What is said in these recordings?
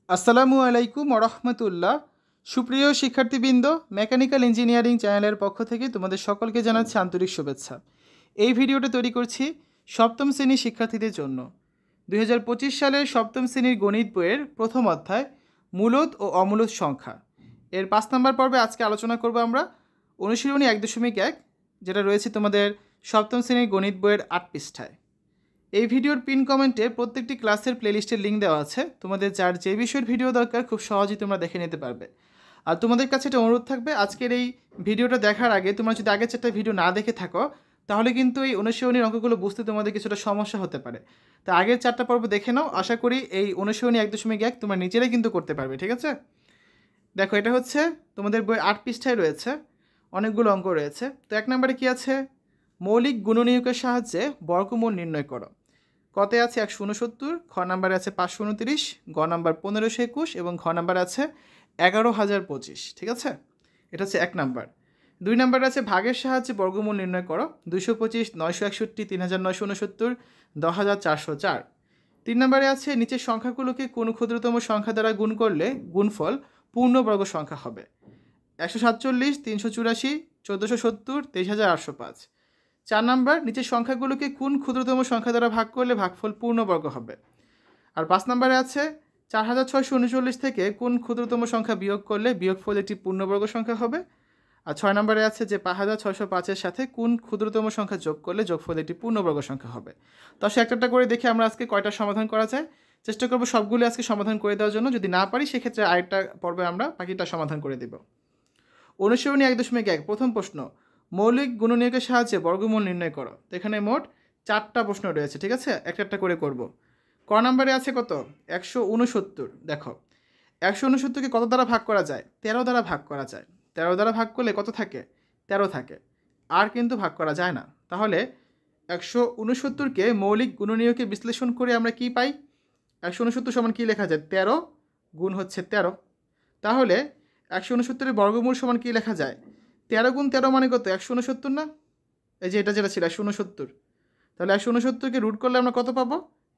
আসসালামু আলাইকুম ওরহমতুল্লাহ। সুপ্রিয় শিক্ষার্থীবৃন্দ, মেকানিক্যাল ইঞ্জিনিয়ারিং চ্যানেলের পক্ষ থেকে তোমাদের সকলকে জানাচ্ছি আন্তরিক শুভেচ্ছা। এই ভিডিওটা তৈরি করছি সপ্তম শ্রেণীর শিক্ষার্থীদের জন্য। 2025 সালের সপ্তম শ্রেণীর গণিত বইয়ের প্রথম অধ্যায় মূলদ ও অমূলদ সংখ্যা এর 5 নম্বর পর্বে আজকে আলোচনা করব আমরা অনুশীলনী 1.1, যেটা রয়েছে তোমাদের সপ্তম শ্রেণীর গণিত বইয়ের 8 পৃষ্ঠায়। এই ভিডিওর পিন কমেন্টে প্রত্যেকটি ক্লাসের প্লেলিস্টের লিঙ্ক দেওয়া আছে। তোমাদের যার যে বিষয়ের ভিডিও দরকার খুব সহজেই তোমরা দেখে নিতে পারবে। আর তোমাদের কাছে একটা অনুরোধ থাকবে, আজকের এই ভিডিওটা দেখার আগে তোমরা যদি আগের চারটা ভিডিও না দেখে থাকো তাহলে কিন্তু এই অনুশীলনীর অঙ্কগুলো বুঝতে তোমাদের কিছুটা সমস্যা হতে পারে। তা আগের 4টা পর্ব দেখে নাও, আশা করি এই অনুশীলনী 1.1 তোমরা নিজেরাই কিন্তু করতে পারবে। ঠিক আছে, দেখো এটা হচ্ছে তোমাদের বই 8 পৃষ্ঠায় রয়েছে, অনেকগুলো অঙ্ক রয়েছে। তো 1 নম্বরে কি আছে, মৌলিক গুণনীয়কের সাহায্যে বর্গমূল নির্ণয় করো। কতে আছে 169, খ নাম্বারে আছে 529, গ নাম্বার 1521 এবং ঘ নাম্বার আছে 11,025। ঠিক আছে, এটা হচ্ছে 1 নাম্বার। 2 নাম্বারে আছে ভাগের সাহায্যে বর্গমূল নির্ণয় করো। 225, 961, 3969, 10,404। 3 নাম্বারে আছে নিচের সংখ্যাগুলোকে কোন ক্ষুদ্রতম সংখ্যা দ্বারা গুণ করলে গুণফল পূর্ণবর্গ সংখ্যা হবে। 147, 384, 1470, 23,805। 4 নাম্বার, নিচের সংখ্যাগুলোকে কোন ক্ষুদ্রতম সংখ্যা দ্বারা ভাগ করলে ভাগফল পূর্ণবর্গ হবে। আর 5 নাম্বারে আছে 4,639 থেকে কোন ক্ষুদ্রতম সংখ্যা বিয়োগ করলে বিয়োগফল একটি পূর্ণবর্গ সংখ্যা হবে। আর 6 নাম্বারে আছে যে 5,605-এর সাথে কোন ক্ষুদ্রতম সংখ্যা যোগ করলে যোগফল একটি পূর্ণবর্গ সংখ্যা হবে। তো সে একটা করে দেখে আমরা আজকে কয়টা সমাধান করা যায় চেষ্টা করব সবগুলো আজকে সমাধান করে দেওয়ার জন্য। যদি না পারি সেক্ষেত্রে আরেকটা পর্বে আমরা বাকিটা সমাধান করে দেব। অনুশীলনী 1.1 প্রথম প্রশ্ন, মৌলিক গুণনীয়কের সাহায্যে বর্গমূল নির্ণয় করো। তো এখানে মোট 4টা প্রশ্ন রয়েছে। ঠিক আছে, একটা একটা করে করব। ক নাম্বারে আছে কত, 169। দেখো 169কে কত দ্বারা ভাগ করা যায়, 13 দ্বারা ভাগ করা যায়। 13 দ্বারা ভাগ করলে কত থাকে, 13 থাকে, আর কিন্তু ভাগ করা যায় না। তাহলে 169কে মৌলিক গুণনীয়কে বিশ্লেষণ করে আমরা কি পাই, 169 সমান কি লেখা যায়, 13 গুণ হচ্ছে 13। তাহলে 169-এর বর্গমূল সমান কি লেখা যায়, 13 গুণ 13 মানে কত, 169 না? এই যে এটা যেটা ছিল 169। তাহলে 169কে রুট করলে আমরা কত পাবো,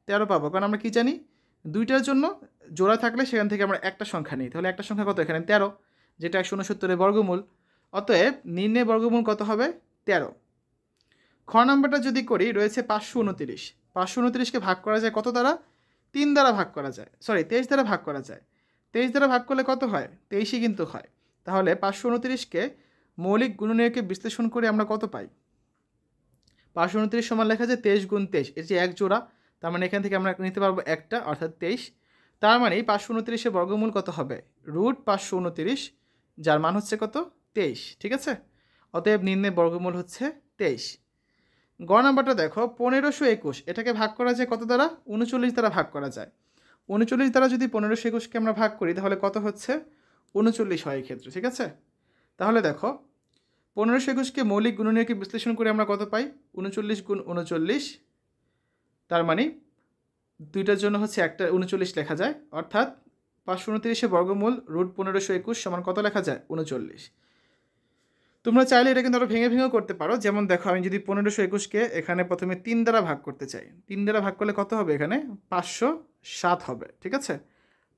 13 পাবো। কারণ আমরা কি জানি, দুইটার জন্য জোড়া থাকলে সেখান থেকে আমরা একটা সংখ্যা নিই। তাহলে একটা সংখ্যা কত, এখানে 13, যেটা 169-এর বর্গমূল। অতএব নির্ণয় বর্গমূল কত হবে, 13। খ নাম্বারটা যদি করি, রয়েছে 529। 529কে ভাগ করা যায় কত দ্বারা, 3 দ্বারা ভাগ করা যায়, 23 দ্বারা ভাগ করা যায়। 23 দ্বারা ভাগ করলে কত হয়, 23ই কিন্তু হয়। তাহলে 529কে মৌলিক গুণনীয়কে বিশ্লেষণ করে আমরা কত পাই, 529 সমান লেখা যায় 23 গুণ 23, এর যে এক জোড়া, তার মানে এখান থেকে আমরা নিতে পারবো একটা, অর্থাৎ 23। তার মানে 529-এর বর্গমূল কত হবে, রুট 529, যার মান হচ্ছে কত, 23। ঠিক আছে, অতএব নির্ণয় বর্গমূল হচ্ছে 23। গ নাম্বারটা দেখো 1521, এটাকে ভাগ করা যায় কত দ্বারা, 39 দ্বারা ভাগ করা যায়। 39 দ্বারা যদি 1521কে আমরা ভাগ করি তাহলে কত হচ্ছে, 39 হয় এই ক্ষেত্রে। ঠিক আছে, তাহলে দেখো 1521কে মৌলিক গুণনীয়কে বিশ্লেষণ করে আমরা কত পাই, 39 গুণ 39, তার মানে দুইটার জন্য হচ্ছে একটা 39 লেখা যায়। অর্থাৎ 529-এর বর্গমূল রুট 1521 সমান কত লেখা যায়, 39। তোমরা চাইলে এটা কিন্তু আরও ভেঙে ভেঙেও করতে পারো। যেমন দেখো, আমি যদি 1521কে এখানে প্রথমে 3 দ্বারা ভাগ করতে চাই, 3 দ্বারা ভাগ করলে কত হবে, এখানে 507 হবে। ঠিক আছে,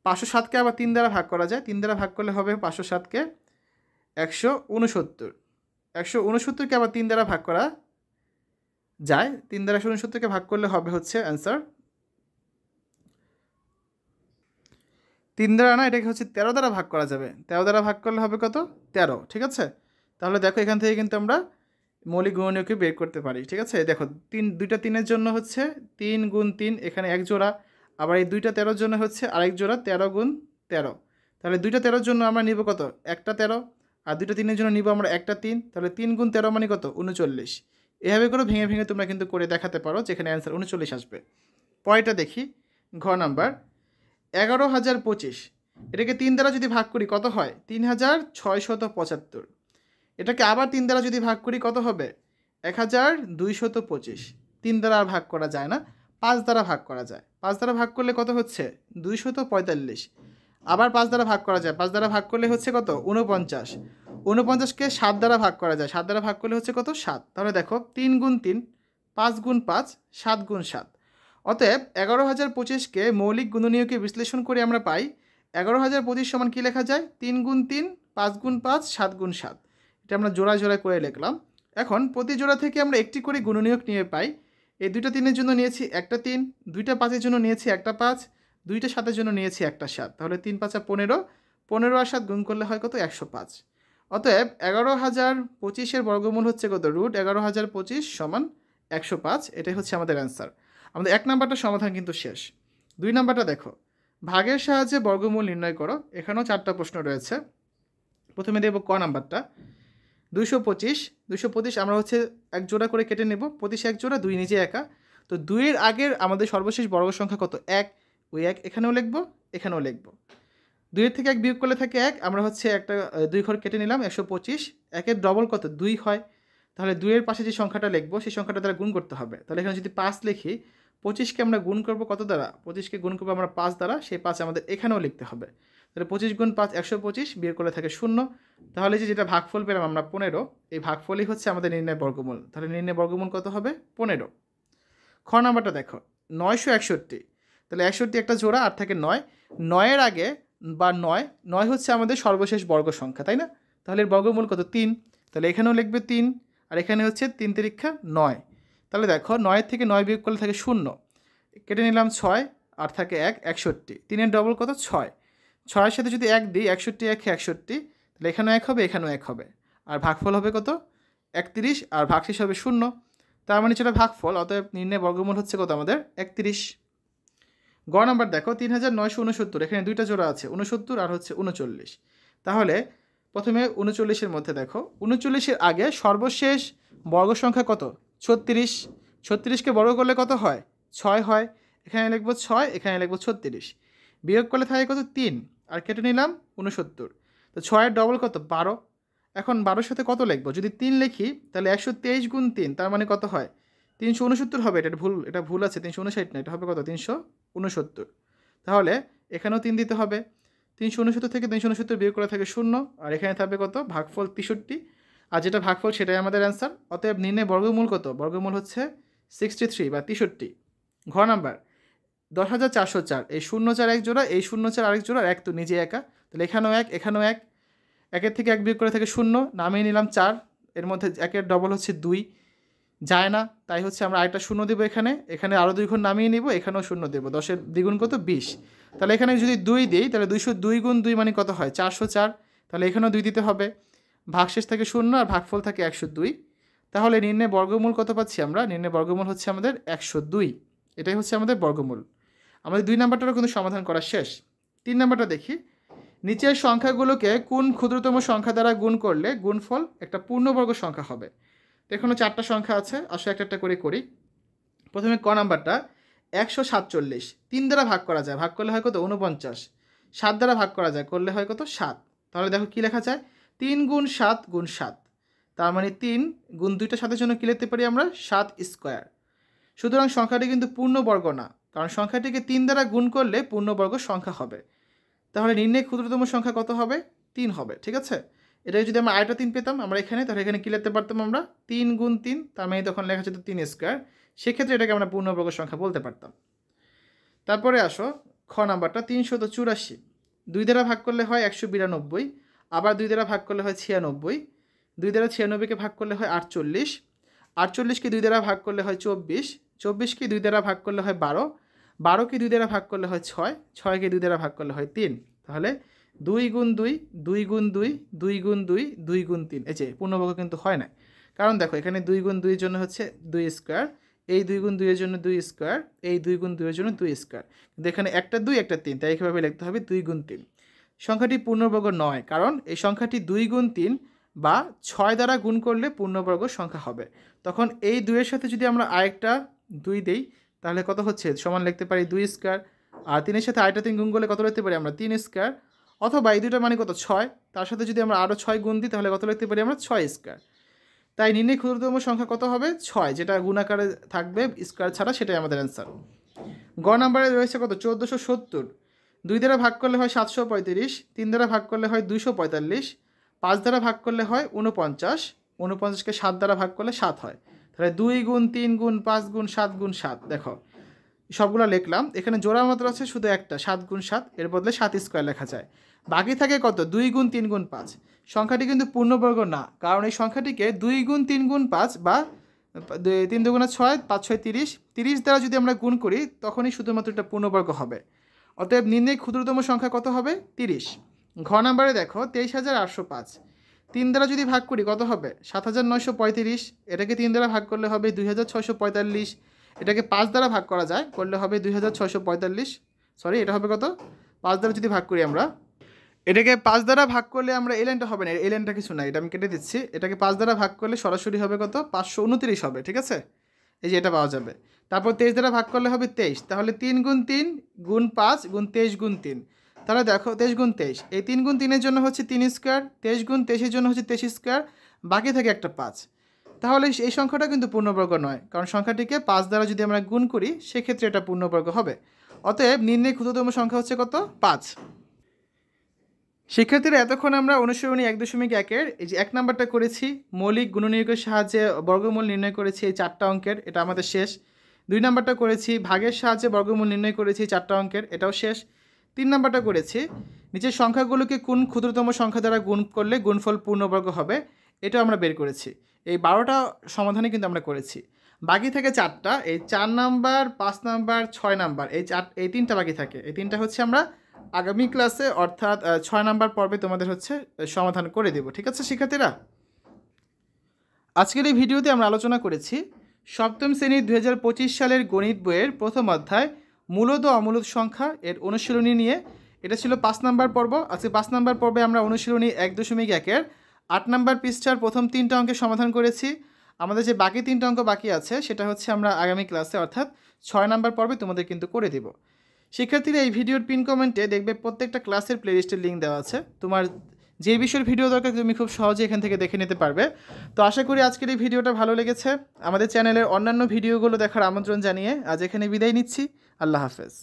507কে আবার 3 দ্বারা ভাগ করা যায়। 3 দ্বারা ভাগ করলে হবে 507কে 169। 169কে আবার 3 দ্বারা ভাগ করা যায়। 3 দ্বারা 169কে ভাগ করলে হবে হচ্ছে অ্যান্সার 3 দ্বারা না, এটাকে হচ্ছে 13 দ্বারা ভাগ করা যাবে। 13 দ্বারা ভাগ করলে হবে কত, 13। ঠিক আছে, তাহলে দেখো এখান থেকে কিন্তু আমরা মৌলিক গুণনীয়কে বের করতে পারি। ঠিক আছে, দেখো দুইটা 3-এর জন্য হচ্ছে 3 গুণ 3, এখানে এক জোড়া। আবার এই দুইটা 13-র জন্য হচ্ছে আরেক জোড়া, 13 গুণ 13। তাহলে দুইটা 13-র জন্য আমরা নিব কত, একটা 13। আর দুইটা 3-এর জন্য নিব আমরা একটা 3। তাহলে 3 গুণ 13 মানে কত, 39। এভাবে করে ভেঙে ভেঙে তোমরা কিন্তু করে দেখাতে পারো, যেখানে অ্যান্সার 39 আসবে। পরেরটা দেখি, ঘ নাম্বার 11,025, এটাকে 3 দ্বারা যদি ভাগ করি কত হয়, 3,675। এটাকে আবার 3 দ্বারা যদি ভাগ করি কত হবে, 1,225। 3 দ্বারা আর ভাগ করা যায় না, 5 দ্বারা ভাগ করা যায়। 5 দ্বারা ভাগ করলে কত হচ্ছে, 245। আবার 5 দ্বারা ভাগ করা যায়, 5 দ্বারা ভাগ করলে হচ্ছে কত, 49। 49কে 7 দ্বারা ভাগ করা যায়, 7 দ্বারা ভাগ করলে হচ্ছে কত, 7। তাহলে দেখো 3 গুণ 3, 5 গুণ 5, 7 গুণ 7। অতএব 11,025কে মৌলিক গুণনীয়কে বিশ্লেষণ করে আমরা পাই 11,025 সমান কী লেখা যায়? 3 গুণ 3, 5 গুণ 5, 7 গুণ 7। এটা আমরা জোড়ায় জোড়ায় করে লিখলাম। এখন প্রতি জোড়া থেকে আমরা একটি করে গুণনীয়ক নিয়ে পাই। এই দুইটা 3-এর জন্য নিয়েছি একটা 3, দুইটা 5-এর জন্য নিয়েছি একটা 5, দুইটা 7-এর জন্য নিয়েছি একটা 7। তাহলে 3 5 15, 15 আর 7 গুণ করলে হয় কত? 105। অতএব 11,025-এর বর্গমূল হচ্ছে কত? √11,025 সমান 105। এটাই হচ্ছে আমাদের অ্যান্সার। আমাদের 1 নাম্বারটা সমাধান কিন্তু শেষ। 2 নাম্বারটা দেখো, ভাগের সাহায্যে বর্গমূল নির্ণয় করো। এখানেও 4টা প্রশ্ন রয়েছে। প্রথমে দেব ক নাম্বারটা, 225 আমরা হচ্ছে এক জোড়া করে কেটে নেব। 25 এক জোড়া, 2 নিজে একা। তো 2-এর আগের আমাদের সর্বশেষ বর্গ সংখ্যা কত? 1। ওই 1 এখানেও লিখব, এখানেও লিখব। 2-এর থেকে 1 বিয়োগ করলে থাকে 1। আমরা হচ্ছে একটা 2 ঘর কেটে নিলাম। 125, 1-এর ডবল কত? 2 হয়। তাহলে 2-এর পাশে যে সংখ্যাটা লিখব সেই সংখ্যাটা দ্বারা গুণ করতে হবে। তাহলে এখানে যদি 5 লিখি, 25-কে আমরা গুণ করব কত দ্বারা? 25-কে গুণ করবো আমরা 5 দ্বারা। সেই 5 আমাদের এখানেও লিখতে হবে। তাহলে 25 গুণ 5 125, বিয়োগ করলে থাকে 0। তাহলে যেটা ভাগফল পেলাম আমরা 15, এই ভাগফলই হচ্ছে আমাদের নির্ণয় বর্গমূল। তাহলে নির্ণয় বর্গমূল কত হবে? 15। খ নাম্বারটা দেখো, 961। তাহলে 61 একটা জোড়া আর থাকে 9। 9-এর আগে বা 9 হচ্ছে আমাদের সর্বশেষ বর্গ সংখ্যা, তাই না? তাহলে এর বর্গমূল কত? 3। তাহলে এখানেও লিখবে 3, আর এখানে হচ্ছে 3 তিরিক্ষা 9। তাহলে দেখো 9-এর থেকে 9 বিয়োগ করলে থাকে 0। কেটে নিলাম 6 আর থাকে 1, 61। 3-এর ডবল কত? 6। 6-এর সাথে যদি 1 দিই, 61 1 61, তাহলে এখানেও 1 হবে, এখানেও 1 হবে। আর ভাগফল হবে কত? 31, আর ভাগশেষ হবে 0। তার মানে যেটা ভাগফল, অতএব নির্ণয় বর্গমূল হচ্ছে কত আমাদের? 31। গ নাম্বার দেখো, 3,969। এখানে দুইটা জোড়া আছে, 69 আর হচ্ছে 39। তাহলে প্রথমে 39-এর মধ্যে দেখো, 39-এর আগে সর্বশেষ বর্গ সংখ্যা কত? 36। 36-কে বর্গ করলে কত হয়? 6 হয়। এখানে লিখব 6, এখানে লিখব 36। বিয়োগ করলে থাকে কত? 3, আর কেটে নিলাম 69। তো 6-এর ডবল কত? 12। এখন 12-এর সাথে কত লিখব? যদি 3 লিখি তাহলে 123 গুণ 3, তার মানে কত হয়? 369 হবে। এটা ভুল আছে, 359 না, এটা হবে কত? 369। তাহলে এখানেও 3 দিতে হবে। 369 থেকে 369 বিয়োগ করা থাকে 0, আর এখানে থাকবে কত? ভাগফল 63। আর যেটা ভাগফল সেটাই আমাদের অ্যান্সার। অতএব নির্ণয় বর্গমূল কত? বর্গমূল হচ্ছে 63 বা 63। ঘ নাম্বার, 10,404। এই 0 4 এক জোড়া, এই 0 4 আরেক জোড়া, আর 1 তো নিজে একা। তাহলে এখানেও 1, এখানেও 1। 1-এর থেকে 1 বিয়োগ করে থাকে 0, নামিয়ে নিলাম 4। এর মধ্যে 1-এর ডবল হচ্ছে 2, যায় না, তাই হচ্ছে আমরা আরেকটা 0 দেবো এখানে। এখানে আরও 2 ঘর নামিয়ে নিব, এখানেও 0 দেবো। 10-এর দ্বিগুণ কত? 20। তাহলে এখানে যদি 2 দিই, তাহলে 202 গুণ 2 মানে কত হয়? 404। তাহলে এখানেও 2 দিতে হবে। ভাগশেষ থাকে 0, আর ভাগফল থাকে 102। তাহলে নির্ণয় বর্গমূল কত পাচ্ছি আমরা? নির্ণয় বর্গমূল হচ্ছে আমাদের 102। এটাই হচ্ছে আমাদের বর্গমূল। আমাদের 2 নাম্বারটারও কিন্তু সমাধান করা শেষ। 3 নাম্বারটা দেখি, নিচের সংখ্যাগুলোকে কোন ক্ষুদ্রতম সংখ্যা দ্বারা গুণ করলে গুণফল একটা পূর্ণবর্গ সংখ্যা হবে? এখানে 4টা সংখ্যা আছে, আসলে একটা একটা করে করি। প্রথমে ক নাম্বারটা, 147। 3 দ্বারা ভাগ করা যায়, ভাগ করলে হয় কত? 49। 7 দ্বারা ভাগ করা যায়, করলে হয় কত? 7। তাহলে দেখো কী লেখা যায়? 3 গুণ 7 গুণ 7। তার মানে 3 গুণ 2টা 7-এর জন্য কী লিখতে পারি আমরা? 7 স্কোয়ার। সুতরাং সংখ্যাটি কিন্তু পূর্ণবর্গ না, কারণ সংখ্যাটিকে 3 দ্বারা গুণ করলে পূর্ণবর্গ সংখ্যা হবে। তাহলে নির্ণয় ক্ষুদ্রতম সংখ্যা কত হবে? 3 হবে। ঠিক আছে, এটাই যদি আমরা আরেকটা 3 পেতাম আমরা এখানে, তাহলে এখানে কী লিখতে পারতাম আমরা? 3 গুণ 3, তার মানে তখন লেখা যেত 3 স্কোয়ার। সেক্ষেত্রে এটাকে আমরা পূর্ণবর্গ সংখ্যা বলতে পারতাম। তারপরে আসো খ নাম্বারটা, 384। 2 দ্বারা ভাগ করলে হয় 192, আবার 2 দ্বারা ভাগ করলে হয় 96। 2 দ্বারা 96-কে ভাগ করলে হয় 48। 48-কে 2 দ্বারা ভাগ করলে হয় 24। 24-কে 2 দ্বারা ভাগ করলে হয় 12। 12-কে 2 দ্বারা ভাগ করলে হয় 6। 6-কে 2 দ্বারা ভাগ করলে হয় 3। তাহলে 2 গুণ 2, 2 গুণ 2, 2 গুণ 2, 2 গুণ 3। এই যে পূর্ণবর্গ কিন্তু হয় না, কারণ দেখো এখানে 2 গুণ 2 এর জন্য হচ্ছে 2 স্কোয়ার, এই 2 গুণ 2 এর জন্য 2 স্কোয়ার, এই 2 গুণ 2 এর জন্য 2 স্কোয়ার। কিন্তু এখানে একটা 2 একটা 3, তাই এইভাবে লিখতে হবে 2 গুণ 3। সংখ্যাটি পূর্ণবর্গ নয়, কারণ এই সংখ্যাটি 2 গুণ 3 বা 6 দ্বারা গুণ করলে পূর্ণবর্গ সংখ্যা হবে। তখন এই 2-এর সাথে যদি আমরা আরেকটা 2 দেই, তাহলে কত হচ্ছে? সমান লিখতে পারি 2 স্কোয়ার। আর 3-এর সাথে আরেকটা 3 গুণ করলে কত লিখতে পারি আমরা? 3 স্কোয়ার। অথবা এই দুটো মানে কত? 6, তার সাথে যদি আমরা আরও 6 গুণ দিই, তাহলে কত লিখতে পারি আমরা? 6 স্কোয়ার। তাই নির্ণয় ক্ষুদ্রতম সংখ্যা কত হবে? 6, যেটা গুণাকারে থাকবে স্কোয়ার ছাড়া, সেটাই আমাদের অ্যান্সার। গ নাম্বারে রয়েছে কত? 1470। 2 দ্বারা ভাগ করলে হয় 735, 3 দ্বারা ভাগ করলে হয় 245, 5 দ্বারা ভাগ করলে হয় 49, 49-কে 7 দ্বারা ভাগ করলে 7 হয়। তাহলে 2 গুণ 3 গুণ 5 গুণ 7 গুণ 7। দেখো সবগুলো লিখলাম। এখানে জোড়া মাত্রা আছে শুধু একটা, 7 গুণ 7, এর বদলে 7 স্কোয়ার লেখা যায়। বাকি থাকে কত? 2 গুণ 3 গুণ 5। সংখ্যাটি কিন্তু পূর্ণবর্গ না, কারণ এই সংখ্যাটিকে 2 গুণ 3 গুণ 5 বা 3 দুগুণে 6, 5 6 30, 30 দ্বারা যদি আমরা গুণ করি তখনই শুধুমাত্র এটা পূর্ণবর্গ হবে। অতএব নির্ণয় ক্ষুদ্রতম সংখ্যা কত হবে? 30। ঘ নাম্বারে দেখো 23,805, 3 দ্বারা যদি ভাগ করি কত হবে? 7,935। এটাকে 3 দ্বারা ভাগ করলে হবে 2,645। এটাকে 5 দ্বারা ভাগ করা যায়, করলে হবে 2,645। সরি, এটা হবে কত? 5 দ্বারা যদি ভাগ করি আমরা, এটাকে 5 দ্বারা ভাগ করলে আমরা এই লাইনটা হবে না, এই লাইনটা কিছু না, এটা আমি কেটে দিচ্ছি। এটাকে 5 দ্বারা ভাগ করলে সরাসরি হবে কত? 529 হবে, ঠিক আছে? এই যে এটা পাওয়া যাবে। তারপর 23 দ্বারা ভাগ করলে হবে 23, তাহলে 3 গুণ 3 গুণ 5 গুণ 23 গুণ 3। তাহলে দেখো 23 গুণ 23, এই 3 গুণ 3-এর জন্য হচ্ছে 3 স্কোয়ার, 23 গুণ 23-এর জন্য হচ্ছে 23 স্কোয়ার, বাকি থাকে একটা 5। তাহলে এই সংখ্যাটা কিন্তু পূর্ণবর্গ নয়, কারণ সংখ্যাটিকে 5 দ্বারা যদি আমরা গুণ করি সেক্ষেত্রে এটা পূর্ণবর্গ হবে। অতএব নির্ণয় ক্ষুদ্রতম সংখ্যা হচ্ছে কত? 5। শিক্ষার্থীরা এতক্ষণ আমরা অনুশীলনী 1.1-এর এই যে 1 নাম্বারটা করেছি, মৌলিক গুণনীয়কের সাহায্যে বর্গমূল নির্ণয় করেছি এই 4টা অঙ্কের, এটা আমাদের শেষ। 2 নাম্বারটা করেছি ভাগের সাহায্যে বর্গমূল নির্ণয় করেছি 4টা অঙ্কের, এটাও শেষ। 3 নাম্বারটা করেছি নিচের সংখ্যাগুলোকে কোন ক্ষুদ্রতম সংখ্যা দ্বারা গুণ করলে গুণফল পূর্ণবর্গ হবে, এটাও আমরা বের করেছি। এই 12টা সমাধানে কিন্তু আমরা করেছি। বাকি থাকে 4টা, এই 4 নাম্বার, 5 নাম্বার, 6 নাম্বার, এই 3টা বাকি থাকে। এই 3টা হচ্ছে আমরা আগামী ক্লাসে অর্থাৎ 6 নাম্বার পর্বে তোমাদের হচ্ছে সমাধান করে দেব, ঠিক আছে শিক্ষার্থীরা? আজকের এই ভিডিওতে আমরা আলোচনা করেছি সপ্তম শ্রেণীর 2025 সালের গণিত বইয়ের প্রথম অধ্যায় মূলদ ও অমূলদ সংখ্যা এর অনুশীলনী নিয়ে। এটা ছিল 5 নাম্বার পর্ব। আজকে 5 নাম্বার পর্বে আমরা অনুশীলনী 1.1-এর 8 নাম্বার পৃষ্ঠার প্রথম 3টা অঙ্কের সমাধান করেছি। আমাদের যে বাকি 3টা অঙ্ক বাকি আছে সেটা হচ্ছে আমরা আগামী ক্লাসে অর্থাৎ 6 নাম্বার পর্বে তোমাদের কিন্তু করে দেব। শিক্ষার্থীরা এই ভিডিওর পিন কমেন্টে দেখবে প্রত্যেকটা ক্লাসের প্লেলিস্টের লিঙ্ক দেওয়া আছে। তোমার যে বিষয়ের ভিডিও দরকার তুমি খুব সহজে এখান থেকে দেখে নিতে পারবে। তো আশা করি আজকের এই ভিডিওটা ভালো লেগেছে। আমাদের চ্যানেলের অন্যান্য ভিডিওগুলো দেখার আমন্ত্রণ জানিয়ে আজ এখানে বিদায় নিচ্ছি। আল্লাহ হাফেজ।